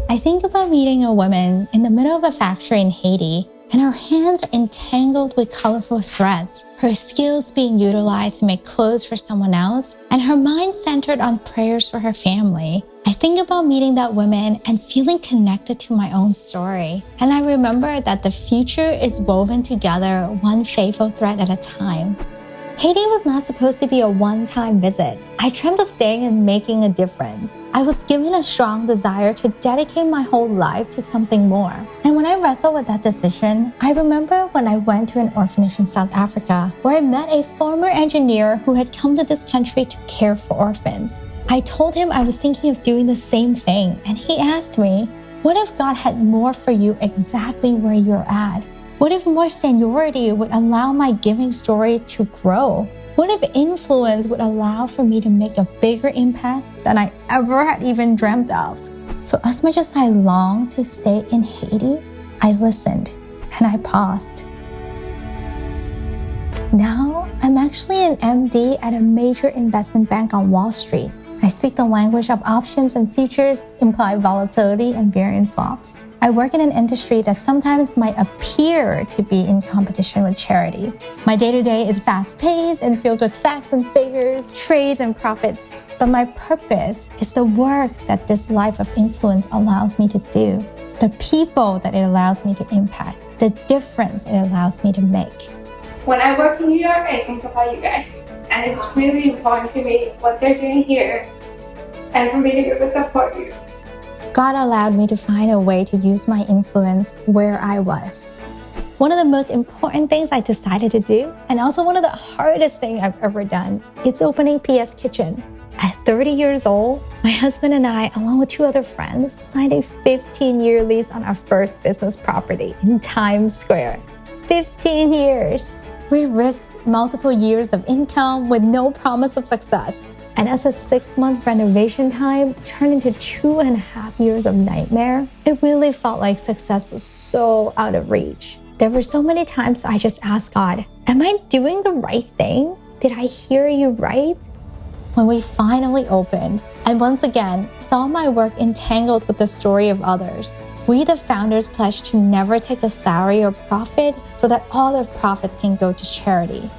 I think about meeting a woman in the middle of a factory in Haiti, and her hands are entangled with colorful threads, her skills being utilized to make clothes for someone else, and her mind centered on prayers for her family. I think about meeting that woman and feeling connected to my own story. And I remember that the future is woven together one faithful thread at a time. Haiti was not supposed to be a one-time visit. I dreamt of staying and making a difference. I was given a strong desire to dedicate my whole life to something more. And when I wrestled with that decision, I remember when I went to an orphanage in South Africa, where I met a former engineer who had come to this country to care for orphans. I told him I was thinking of doing the same thing, and he asked me, what if God had more for you exactly where you're at? What if more seniority would allow my giving story to grow? What if influence would allow for me to make a bigger impact than I ever had even dreamt of? So as much as I longed to stay in Haiti, I listened and I paused. Now, I'm actually an MD at a major investment bank on Wall Street. I speak the language of options and futures, implied volatility, and variance swaps. I work in an industry that sometimes might appear to be in competition with charity. My day-to-day is fast-paced and filled with facts and figures, trades and profits. But my purpose is the work that this life of influence allows me to do, the people that it allows me to impact, the difference it allows me to make. When I work in New York, I think about you guys. And it's really important to me what they're doing here and for me to be able to support you. God allowed me to find a way to use my influence where I was. One of the most important things I decided to do, and also one of the hardest things I've ever done, is opening PS Kitchen. At 30 years old, my husband and I, along with 2 other friends, signed a 15-year lease on our first business property in Times Square. 15 years! We risked multiple years of income with no promise of success. And as a 6-month renovation time turned into 2.5 years of nightmare, it really felt like success was so out of reach. There were so many times I just asked God, am I doing the right thing? Did I hear you right? When we finally opened, and once again saw my work entangled with the story of others, we, the founders, pledged to never take a salary or profit so that all the profits can go to charity.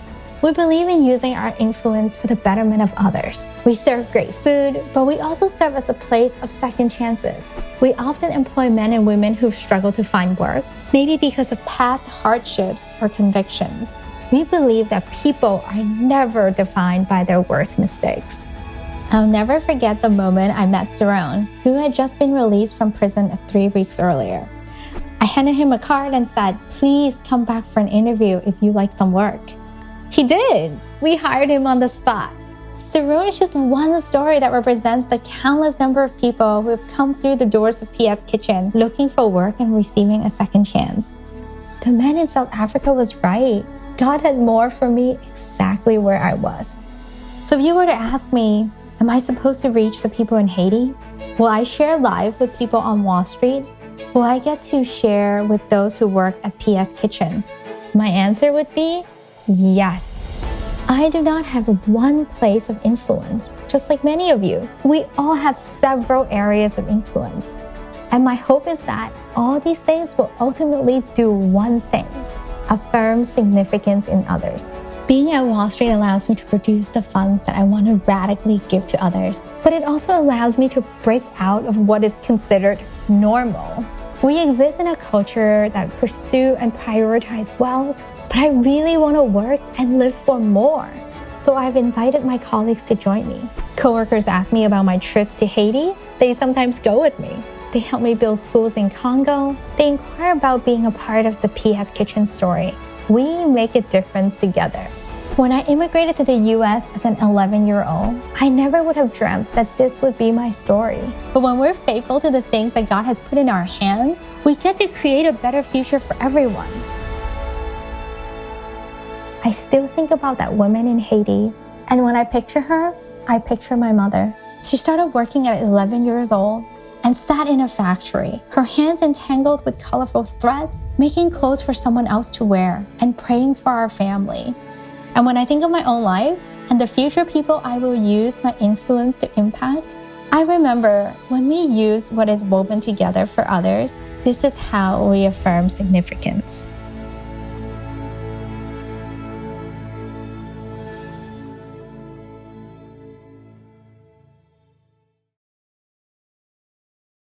We believe in using our influence for the betterment of others. We serve great food, but we also serve as a place of second chances. We often employ men and women who've struggled to find work, maybe because of past hardships or convictions. We believe that people are never defined by their worst mistakes. I'll never forget the moment I met Cerrone, who had just been released from prison 3 weeks earlier. I handed him a card and said, please come back for an interview if you like some work. He did! We hired him on the spot. Cerrone is just one story that represents the countless number of people who have come through the doors of PS Kitchen looking for work and receiving a second chance. The man in South Africa was right. God had more for me exactly where I was. So if you were to ask me, am I supposed to reach the people in Haiti? Will I share live with people on Wall Street? Will I get to share with those who work at PS Kitchen? My answer would be yes. I do not have one place of influence, just like many of you. We all have several areas of influence. And my hope is that all these things will ultimately do one thing: affirm significance in others. Being at Wall Street allows me to produce the funds that I want to radically give to others, but it also allows me to break out of what is considered normal. We exist in a culture that pursue and prioritize wealth, but I really want to work and live for more. So I've invited my colleagues to join me. Coworkers ask me about my trips to Haiti. They sometimes go with me. They help me build schools in Congo. They inquire about being a part of the PS Kitchen story. We make a difference together. When I immigrated to the US as an 11-year-old, I never would have dreamt that this would be my story. But when we're faithful to the things that God has put in our hands, we get to create a better future for everyone. I still think about that woman in Haiti, and when I picture her, I picture my mother. She started working at 11 years old and sat in a factory, her hands entangled with colorful threads, making clothes for someone else to wear and praying for our family. And when I think of my own life, and the future people I will use my influence to impact. I remember when we use what is woven together for others, this is how we affirm significance.